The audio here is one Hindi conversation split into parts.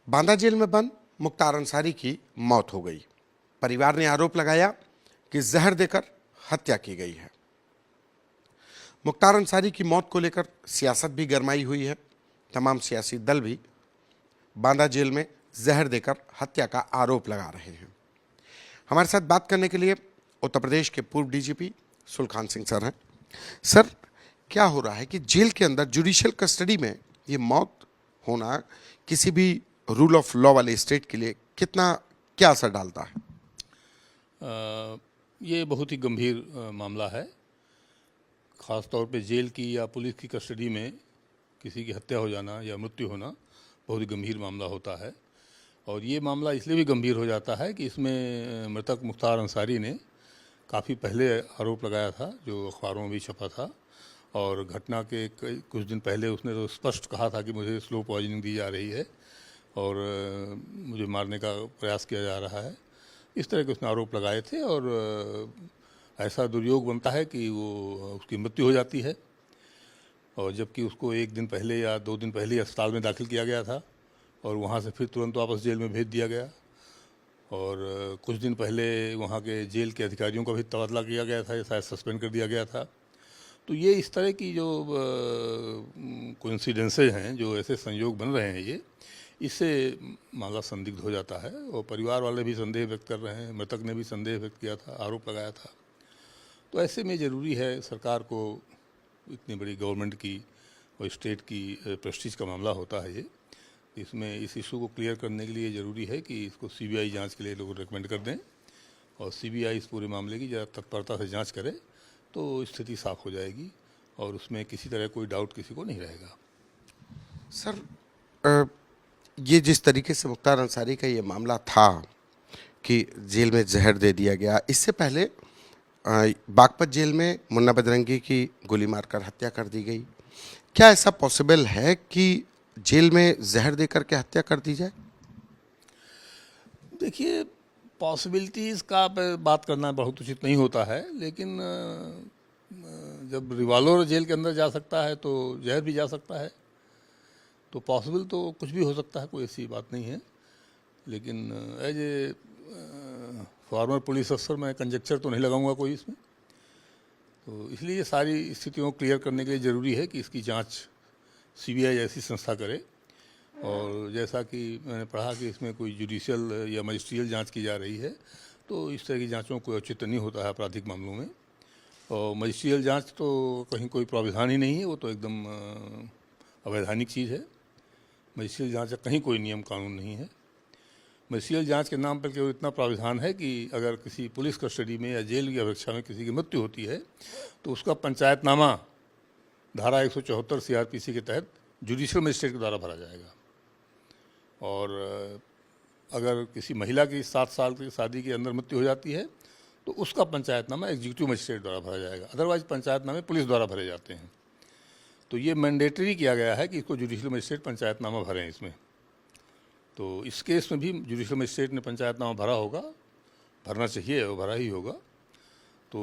बांदा जेल में बंद मुख्तार अंसारी की मौत हो गई। परिवार ने आरोप लगाया कि जहर देकर हत्या की गई है। मुख्तार अंसारी की मौत को लेकर सियासत भी गरमाई हुई है। तमाम सियासी दल भी बांदा जेल में जहर देकर हत्या का आरोप लगा रहे हैं। हमारे साथ बात करने के लिए उत्तर प्रदेश के पूर्व डीजीपी सुलखान सिंह सर हैं। सर, क्या हो रहा है कि जेल के अंदर जुडिशियल कस्टडी में ये मौत होना किसी भी रूल ऑफ लॉ वाले स्टेट के लिए कितना क्या असर डालता है? ये बहुत ही गंभीर मामला है। ख़ास तौर पे जेल की या पुलिस की कस्टडी में किसी की हत्या हो जाना या मृत्यु होना बहुत ही गंभीर मामला होता है। और ये मामला इसलिए भी गंभीर हो जाता है कि इसमें मृतक मुख्तार अंसारी ने काफ़ी पहले आरोप लगाया था, जो अखबारों में भी छपा था। और घटना के कुछ दिन पहले उसने तो स्पष्ट कहा था कि मुझे स्लो पॉइजनिंग दी जा रही है और मुझे मारने का प्रयास किया जा रहा है। इस तरह के उसने आरोप लगाए थे और ऐसा दुर्योग बनता है कि वो उसकी मृत्यु हो जाती है। और जबकि उसको एक दिन पहले या 2 दिन पहले अस्पताल में दाखिल किया गया था और वहाँ से फिर तुरंत वापस जेल में भेज दिया गया। और कुछ दिन पहले वहाँ के जेल के अधिकारियों का भी तबादला किया गया था, शायद सस्पेंड कर दिया गया था। तो ये इस तरह की जो कोइंसिडेंसेज हैं, जो ऐसे संयोग बन रहे हैं, ये इससे मामला संदिग्ध हो जाता है। और परिवार वाले भी संदेह व्यक्त कर रहे हैं, मृतक ने भी संदेह व्यक्त किया था, आरोप लगाया था। तो ऐसे में ज़रूरी है सरकार को, इतनी बड़ी गवर्नमेंट की और स्टेट की प्रेस्टीज का मामला होता है ये, इसमें इस इशू को क्लियर करने के लिए ज़रूरी है कि इसको सीबीआई जांच के लिए लोग रिकमेंड कर दें और सीबीआई इस पूरे मामले की ज़रा तत्परता से जांच करे तो स्थिति साफ हो जाएगी और उसमें किसी तरह कोई डाउट किसी को नहीं रहेगा। सर, ये जिस तरीके से मुख्तार अंसारी का ये मामला था कि जेल में जहर दे दिया गया, इससे पहले बागपत जेल में मुन्ना बजरंगी की गोली मारकर हत्या कर दी गई। क्या ऐसा पॉसिबल है कि जेल में जहर देकर के हत्या कर दी जाए? देखिए, पॉसिबिलिटीज़ का बात करना बहुत उचित नहीं होता है, लेकिन जब रिवॉल्वर जेल के अंदर जा सकता है तो जहर भी जा सकता है। तो पॉसिबल तो कुछ भी हो सकता है, कोई ऐसी बात नहीं है। लेकिन एज ए फॉर्मर पुलिस अफसर मैं कंजेक्चर तो नहीं लगाऊंगा कोई इसमें। तो इसलिए सारी स्थितियों को क्लियर करने के लिए ज़रूरी है कि इसकी जांच सीबीआई जैसी संस्था करे। और जैसा कि मैंने पढ़ा कि इसमें कोई जुडिशियल या मजिस्ट्रियल जांच की जा रही है, तो इस तरह की जांचों को औचित्य नहीं होता है आपराधिक मामलों में। और मजिस्ट्रियल जांच तो कहीं कोई प्रावधान ही नहीं है, वो तो एकदम अवैधानिक चीज़ है। मजिस्ट्रियल जांच का कहीं कोई नियम कानून नहीं है। मजिस्ट्रियल जांच के नाम पर केवल इतना प्रावधान है कि अगर किसी पुलिस कस्टडी में या जेल की अपेक्षा में किसी की मृत्यु होती है तो उसका पंचायतनामा धारा 174 सीआरपीसी के तहत जुडिशियल मजिस्ट्रेट के द्वारा भरा जाएगा। और अगर किसी महिला की 7 साल की शादी के अंदर मृत्यु हो जाती है तो उसका पंचायतनामा एग्जीक्यूटिव मजिस्ट्रेट द्वारा भरा जाएगा। अदरवाइज पंचायतनामे पुलिस द्वारा भरे जाते हैं। तो ये मैंडेटरी किया गया है कि इसको जुडिशियल मजिस्ट्रेट पंचायतनामा भरें इसमें। तो इस केस में भी जुडिशियल मजिस्ट्रेट ने पंचायतनामा भरा होगा, भरना चाहिए और भरा ही होगा। तो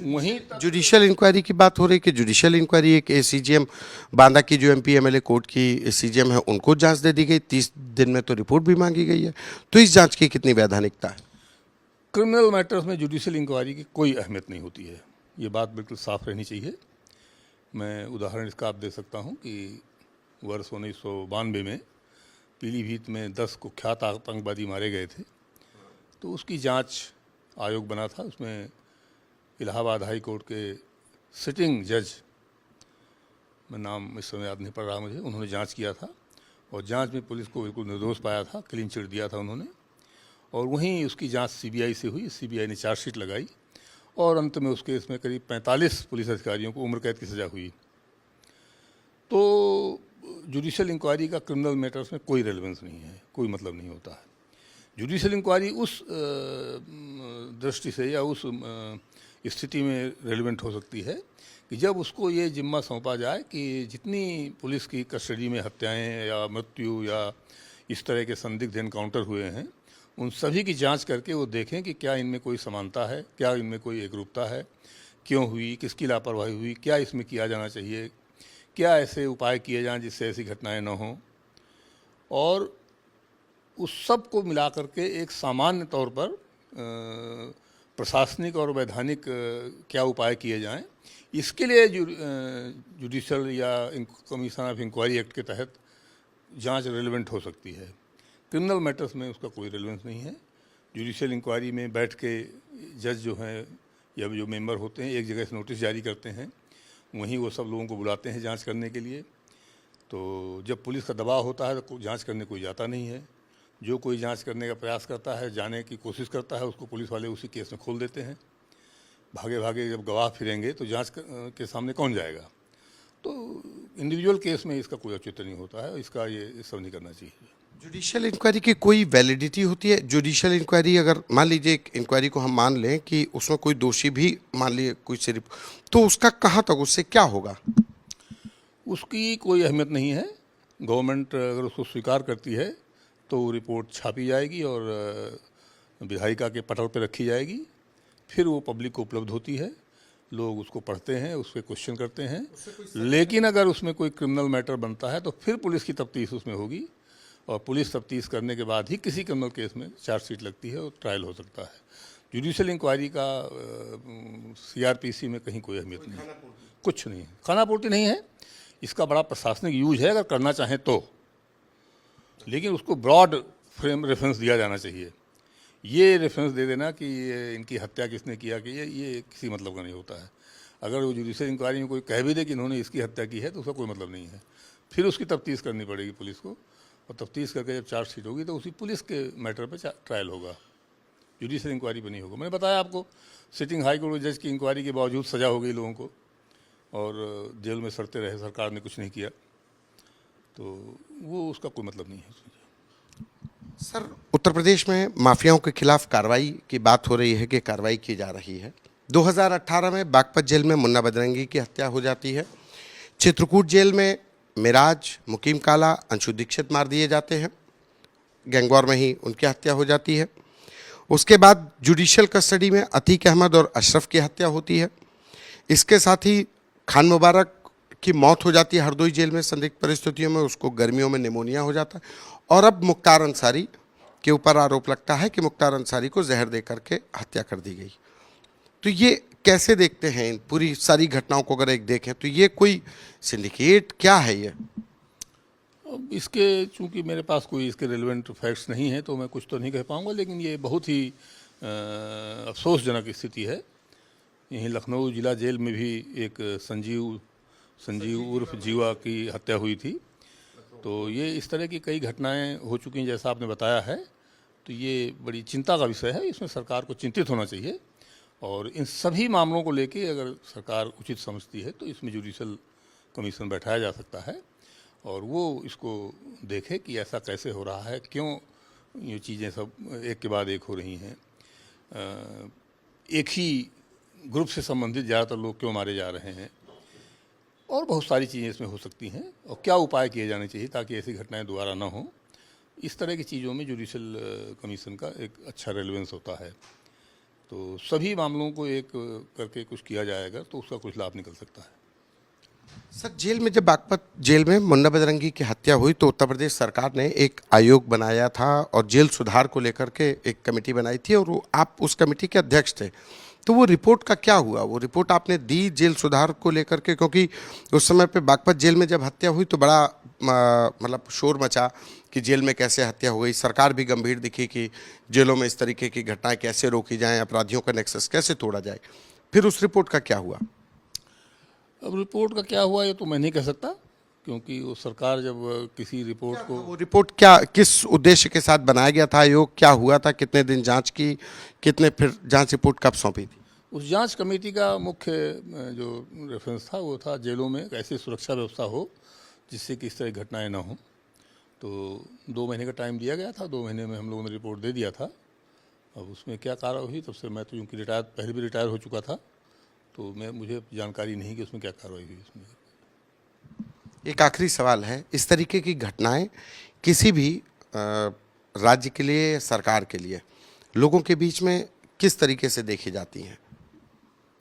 वहीं जुडिशियल इंक्वायरी की बात हो रही कि जुडिशियल इंक्वायरी एक सीजीएम बांदा की जो एमपी एमएलए कोर्ट की सीजीएम है उनको जांच दे दी गई, 30 दिन में तो रिपोर्ट भी मांगी गई है। तो इस जांच की कितनी वैधानिकता है? क्रिमिनल मैटर्स में जुडिशियल इंक्वायरी की कोई अहमियत नहीं होती है, ये बात बिल्कुल साफ रहनी चाहिए। मैं उदाहरण इसका आप दे सकता हूँ कि वर्ष 1992 में पीलीभीत में 10 कुख्यात आतंकवादी मारे गए थे। तो उसकी जांच आयोग बना था, उसमें इलाहाबाद हाई कोर्ट के सिटिंग जज, मैं नाम इस समय याद नहीं पड़ रहा मुझे, उन्होंने जांच किया था और जांच में पुलिस को बिल्कुल निर्दोष पाया था, क्लीन चिट दिया था उन्होंने। और वहीं उसकी जांच सीबीआई से हुई, सीबीआई ने चार्जशीट लगाई और अंत में उस केस में करीब 45 पुलिस अधिकारियों को उम्र कैद की सज़ा हुई। तो जुडिशियल इंक्वायरी का क्रिमिनल मैटर्स में कोई रेलेवेंस नहीं है, कोई मतलब नहीं होता है। जुडिशियल इंक्वायरी उस दृष्टि से या उस स्थिति में रेलेवेंट हो सकती है कि जब उसको ये जिम्मा सौंपा जाए कि जितनी पुलिस की कस्टडी में हत्याएं या मृत्यु या इस तरह के संदिग्ध एनकाउंटर हुए हैं, उन सभी की जांच करके वो देखें कि क्या इनमें कोई समानता है, क्या इनमें कोई एकरूपता है, क्यों हुई, किसकी लापरवाही हुई, क्या इसमें किया जाना चाहिए, क्या ऐसे उपाय किए जाएं जिससे ऐसी घटनाएं न हों। और उस सब को मिला करके एक सामान्य तौर पर प्रशासनिक और वैधानिक क्या उपाय किए जाएं, इसके लिए जुडिशल या कमीशन ऑफ इंक्वायरी एक्ट के तहत जांच रेलेवेंट हो सकती है। क्रिमिनल मैटर्स में उसका कोई रेलेवेंस नहीं है। जुडिशल इंक्वायरी में बैठ के जज जो हैं या जो मेंबर होते हैं एक जगह से नोटिस जारी करते हैं, वहीं वो सब लोगों को बुलाते हैं जांच करने के लिए। तो जब पुलिस का दबाव होता है तो जांच करने कोई जाता नहीं है। जो कोई जांच करने का प्रयास करता है, जाने की कोशिश करता है, उसको पुलिस वाले उसी केस में खोल देते हैं। भागे भागे जब गवाह फिरेंगे तो जांच के सामने कौन जाएगा। तो इंडिविजुअल केस में इसका कोई औचित्य नहीं होता है, इसका ये सब नहीं करना चाहिए। जुडिशियल इंक्वायरी की कोई वैलिडिटी होती है? जुडिशियल इंक्वायरी अगर मान लीजिए एक इंक्वायरी को हम मान लें कि उसमें कोई दोषी भी मान लीजिए कोई सिर्फ, तो उसका कहाँ तक, उससे क्या होगा? उसकी कोई अहमियत नहीं है। गवर्नमेंट अगर उसको स्वीकार करती है तो रिपोर्ट छापी जाएगी और विधायिका के पटल पर रखी जाएगी, फिर वो पब्लिक को उपलब्ध होती है, लोग उसको पढ़ते हैं, उस पर क्वेश्चन करते हैं। लेकिन अगर उसमें कोई क्रिमिनल मैटर बनता है तो फिर पुलिस की तफ्तीश उसमें होगी और पुलिस तफ्तीश करने के बाद ही किसी क्रिमिनल केस में चार्जशीट लगती है और ट्रायल हो सकता है। जुडिशियल इंक्वायरी का सीआरपीसी में कहीं कोई अहमियत नहीं है, कुछ नहीं है, खानापूर्ति नहीं है। इसका बड़ा प्रशासनिक यूज है अगर करना चाहें तो, लेकिन उसको ब्रॉड फ्रेम रेफरेंस दिया जाना चाहिए। ये रेफरेंस दे देना कि ये इनकी हत्या किसने किया कि ये किसी मतलब का नहीं होता है। अगर वो जुडिशियल इंक्वायरी में कोई कह भी दे कि इन्होंने इसकी हत्या की है तो उसका कोई मतलब नहीं है। फिर उसकी तफ्तीश करनी पड़ेगी पुलिस को, और तफ्तीश करके जब चार्जशीट होगी तो उसी पुलिस के मैटर पे ट्रायल होगा, जुडिशियल इंक्वायरी पे नहीं होगा। मैंने बताया आपको, सिटिंग हाई कोर्ट जज की इंक्वायरी के बावजूद सज़ा हो गई लोगों को और जेल में सड़ते रहे, सरकार ने कुछ नहीं किया, तो वो उसका कोई मतलब नहीं है। सर, उत्तर प्रदेश में माफियाओं के खिलाफ कार्रवाई की बात हो रही है कि कार्रवाई की जा रही है। 2018 में बागपत जेल में मुन्ना बजरंगी की हत्या हो जाती है। चित्रकूट जेल में मिराज, मुकीम काला, अंशु दीक्षित मार दिए जाते हैं, गैंगवॉर में ही उनकी हत्या हो जाती है। उसके बाद जुडिशियल कस्टडी में अतीक अहमद और अशरफ की हत्या होती है। इसके साथ ही खान मुबारक की मौत हो जाती है हरदोई जेल में संदिग्ध परिस्थितियों में, उसको गर्मियों में निमोनिया हो जाता है। और अब मुख्तार अंसारी के ऊपर आरोप लगता है कि मुख्तार अंसारी को जहर दे करके हत्या कर दी गई। तो ये कैसे देखते हैं इन पूरी सारी घटनाओं को? अगर एक देखें तो ये कोई सिंडिकेट क्या है ये? अब इसके चूंकि मेरे पास कोई इसके रेलेवेंट फैक्ट्स नहीं है तो मैं कुछ तो नहीं कह पाऊँगा, लेकिन ये बहुत ही अफसोसजनक स्थिति है। यहीं लखनऊ जिला जेल में भी एक संजीव उर्फ जीवा की हत्या हुई थी। तो ये इस तरह की कई घटनाएं हो चुकी हैं जैसा आपने बताया है, तो ये बड़ी चिंता का विषय है। इसमें सरकार को चिंतित होना चाहिए और इन सभी मामलों को लेके अगर सरकार उचित समझती है तो इसमें जुडिशियल कमीशन बैठाया जा सकता है और वो इसको देखे कि ऐसा कैसे हो रहा है, क्यों ये चीज़ें सब एक के बाद एक हो रही हैं, एक ही ग्रुप से संबंधित ज़्यादातर लोग क्यों मारे जा रहे हैं, और बहुत सारी चीज़ें इसमें हो सकती हैं और क्या उपाय किए जाने चाहिए ताकि ऐसी घटनाएं दोबारा ना हो। इस तरह की चीज़ों में जुडिशियल कमीशन का एक अच्छा रेलेवेंस होता है। तो सभी मामलों को एक करके कुछ किया जाएगा तो उसका कुछ लाभ निकल सकता है। सर, जेल में जब बागपत जेल में मुन्ना बजरंगी की हत्या हुई तो उत्तर प्रदेश सरकार ने एक आयोग बनाया था और जेल सुधार को लेकर के एक कमेटी बनाई थी और आप उस कमेटी के अध्यक्ष थे। तो वो रिपोर्ट का क्या हुआ? वो रिपोर्ट आपने दी जेल सुधार को लेकर के? क्योंकि उस समय पे बागपत जेल में जब हत्या हुई तो बड़ा मतलब शोर मचा कि जेल में कैसे हत्या हो गई। सरकार भी गंभीर दिखी कि जेलों में इस तरीके की घटनाएं कैसे रोकी जाएं, अपराधियों का नेक्सस कैसे तोड़ा जाए। फिर उस रिपोर्ट का क्या हुआ? अब रिपोर्ट का क्या हुआ ये तो मैं नहीं कह सकता, क्योंकि वो सरकार जब किसी रिपोर्ट को, वो रिपोर्ट क्या, किस उद्देश्य के साथ बनाया गया था आयोग, क्या हुआ था, कितने दिन जांच की, कितने फिर जांच रिपोर्ट कब सौंपी थी? उस जांच कमेटी का मुख्य जो रेफरेंस था वो था जेलों में ऐसी सुरक्षा व्यवस्था हो जिससे कि इस तरह की घटनाएं ना हो। तो 2 महीने का टाइम दिया गया था, 2 महीने में हम लोगों ने रिपोर्ट दे दिया था। अब उसमें क्या कार्रवाई हुई तब से मैं तो क्योंकि पहले भी रिटायर हो चुका था तो मुझे जानकारी नहीं कि उसमें क्या कार्रवाई हुई। उसमें एक आखिरी सवाल है, इस तरीके की घटनाएं किसी भी राज्य के लिए, सरकार के लिए, लोगों के बीच में किस तरीके से देखी जाती हैं?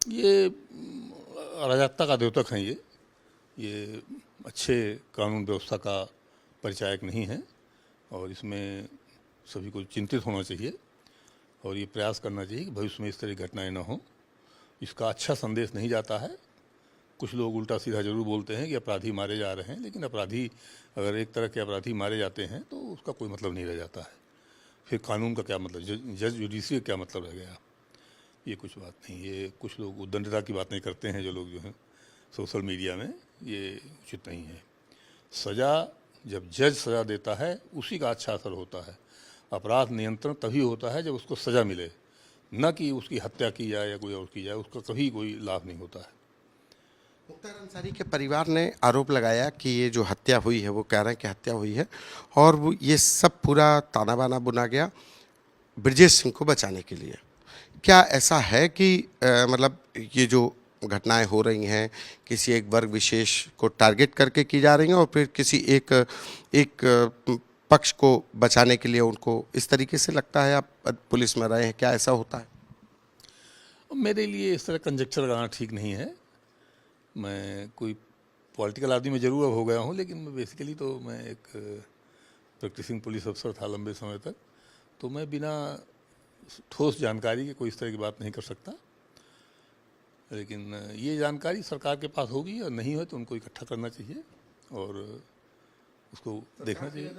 ये अराजकता का द्योतक हैं। ये अच्छे कानून व्यवस्था का परिचायक नहीं है और इसमें सभी को चिंतित होना चाहिए और ये प्रयास करना चाहिए कि भविष्य में इस तरह की घटनाएं न हों। इसका अच्छा संदेश नहीं जाता है। कुछ लोग उल्टा सीधा जरूर बोलते हैं कि अपराधी मारे जा रहे हैं, लेकिन अपराधी अगर एक तरह के अपराधी मारे जाते हैं तो उसका कोई मतलब नहीं रह जाता है। फिर कानून का क्या मतलब, जज जुडिशरी का क्या मतलब रह गया? ये कुछ बात नहीं। ये कुछ लोग उद्दंडता की बातें करते हैं जो लोग जो हैं सोशल मीडिया में, ये उचित नहीं है। सज़ा जब जज सज़ा देता है उसी का अच्छा असर होता है। अपराध नियंत्रण तभी होता है जब उसको सज़ा मिले, न कि उसकी हत्या की जाए या कोई और की जाए, उसका कभी कोई लाभ नहीं होता है। मुख्तार अंसारी के परिवार ने आरोप लगाया कि ये जो हत्या हुई है, वो कह रहे हैं कि हत्या हुई है और वो ये सब पूरा ताना बाना बुना गया ब्रजेश सिंह को बचाने के लिए। क्या ऐसा है कि मतलब ये जो घटनाएं हो रही हैं किसी एक वर्ग विशेष को टारगेट करके की जा रही हैं और फिर किसी एक पक्ष को बचाने के लिए उनको इस तरीके से लगता है? आप पुलिस में रहे हैं, क्या ऐसा होता है? मेरे लिए इस तरह कंजक्चर लगाना ठीक नहीं है। मैं कोई पॉलिटिकल आदमी में ज़रूर हो गया हूँ, लेकिन मैं बेसिकली तो मैं एक प्रैक्टिसिंग पुलिस अफसर था लंबे समय तक, तो मैं बिना ठोस जानकारी के कोई इस तरह की बात नहीं कर सकता। लेकिन ये जानकारी सरकार के पास होगी और नहीं हो तो उनको इकट्ठा करना चाहिए और उसको देखना चाहिए।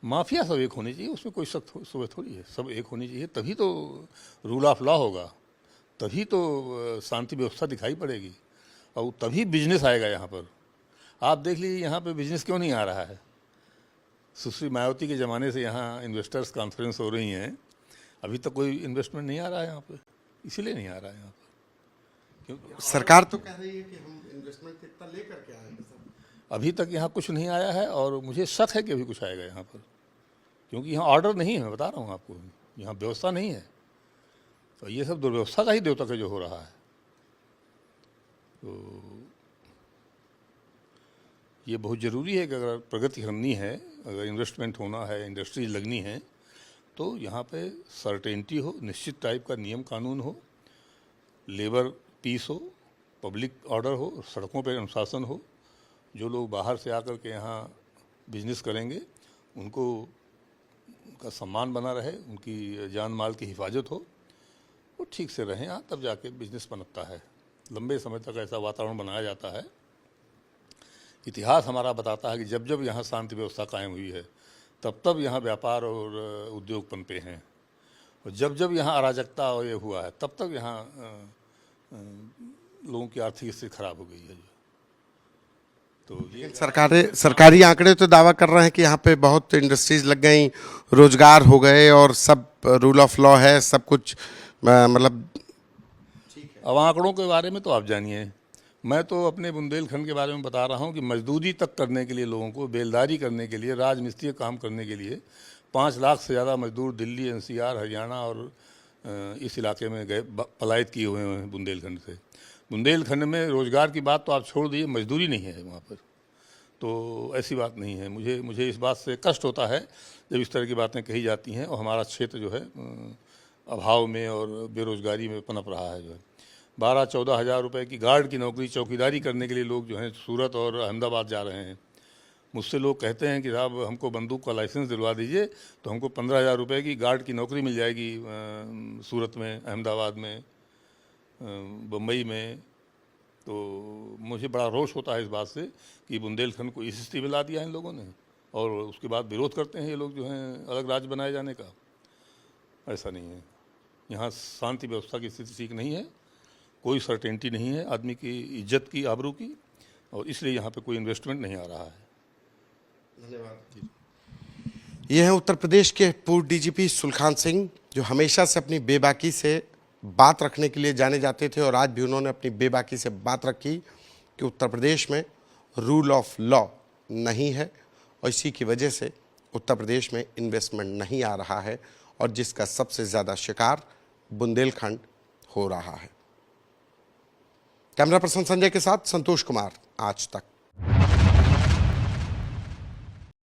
माफिया सब एक होनी चाहिए, उसमें कोई शक थोड़ी है। सब एक होनी चाहिए, तभी तो रूल ऑफ लॉ होगा, तभी तो शांति व्यवस्था दिखाई पड़ेगी और तभी बिजनेस आएगा यहाँ पर। आप देख लीजिए यहाँ पे बिजनेस क्यों नहीं आ रहा है। सुश्री मायावती के ज़माने से यहाँ इन्वेस्टर्स कॉन्फ्रेंस हो रही हैं, अभी तक कोई इन्वेस्टमेंट नहीं आ रहा है यहाँ पे। इसीलिए नहीं आ रहा है यहाँ पर क्योंकि सरकार तो कह रही है कि हम इन्वेस्टमेंट कितना लेकर के आएंगे। अभी तक यहाँ कुछ नहीं आया है और मुझे शक है कि अभी कुछ आएगा यहाँ पर, क्योंकि यहाँ ऑर्डर नहीं है। मैं बता रहा हूँ आपको, यहाँ व्यवस्था नहीं है। तो ये सब दुर्व्यवस्था का ही द्योतक है जो हो रहा है। तो ये बहुत ज़रूरी है कि अगर प्रगति करनी है, अगर इन्वेस्टमेंट होना है, इंडस्ट्रीज लगनी है, तो यहाँ पे सर्टेनिटी हो, निश्चित टाइप का नियम कानून हो, लेबर पीस हो, पब्लिक ऑर्डर हो, सड़कों पर अनुशासन हो। जो लोग बाहर से आकर के यहाँ बिजनेस करेंगे उनको उनका सम्मान बना रहे, उनकी जान माल की हिफाजत हो, वो ठीक से रहें यहाँ, तब जाके बिजनेस बनता है। लंबे समय तक ऐसा वातावरण बनाया जाता है। इतिहास हमारा बताता है कि जब जब यहाँ शांति व्यवस्था कायम हुई है तब तब यहाँ व्यापार और उद्योग पनपे हैं, और जब जब यहाँ अराजकता और ये हुआ है तब तक यहाँ लोगों की आर्थिक स्थिति खराब हो गई है। तो ये सरकारी आंकड़े तो दावा कर रहे हैं कि यहाँ पे बहुत इंडस्ट्रीज लग गई, रोजगार हो गए और सब रूल ऑफ लॉ है, सब कुछ मतलब। अब आंकड़ों के बारे में तो आप जानिए, मैं तो अपने बुंदेलखंड के बारे में बता रहा हूँ कि मजदूरी तक करने के लिए लोगों को, बेलदारी करने के लिए, राजमिस्त्री काम करने के लिए 5 लाख से ज़्यादा मजदूर दिल्ली, एनसीआर, हरियाणा और इस इलाके में गए, पलायन किए हुए हैं बुंदेलखंड से। बुंदेलखंड में रोज़गार की बात तो आप छोड़ दीजिए, मजदूरी नहीं है वहाँ पर। तो ऐसी बात नहीं है। मुझे इस बात से कष्ट होता है जब इस तरह की बातें कही जाती हैं और हमारा क्षेत्र जो है अभाव में और बेरोज़गारी में पनप रहा है। जो है 12-14 हज़ार रुपये की गार्ड की नौकरी, चौकीदारी करने के लिए लोग जो हैं सूरत और अहमदाबाद जा रहे हैं। मुझसे लोग कहते हैं कि साहब हमको बंदूक का लाइसेंस दिलवा दीजिए तो हमको 15,000 रुपये की गार्ड की नौकरी मिल जाएगी सूरत में, अहमदाबाद में, बम्बई में। तो मुझे बड़ा रोष होता है इस बात से कि बुंदेलखंड को इस स्थिति में ला दिया है इन लोगों ने, और उसके बाद विरोध करते हैं ये लोग जो हैं अलग राज्य बनाए जाने का। ऐसा नहीं है। यहाँ शांति व्यवस्था की स्थिति ठीक नहीं है, कोई सर्टेनिटी नहीं है आदमी की इज्जत की, आबरू की, और इसलिए यहाँ पे कोई इन्वेस्टमेंट नहीं आ रहा है। धन्यवाद। ये हैं उत्तर प्रदेश के पूर्व डीजीपी सुलखान सिंह, जो हमेशा से अपनी बेबाकी से बात रखने के लिए जाने जाते थे और आज भी उन्होंने अपनी बेबाकी से बात रखी कि उत्तर प्रदेश में रूल ऑफ लॉ नहीं है और इसी की वजह से उत्तर प्रदेश में इन्वेस्टमेंट नहीं आ रहा है और जिसका सबसे ज़्यादा शिकार बुंदेलखंड हो रहा है। कैमरा पर्सन संजय के साथ संतोष कुमार, आज तक।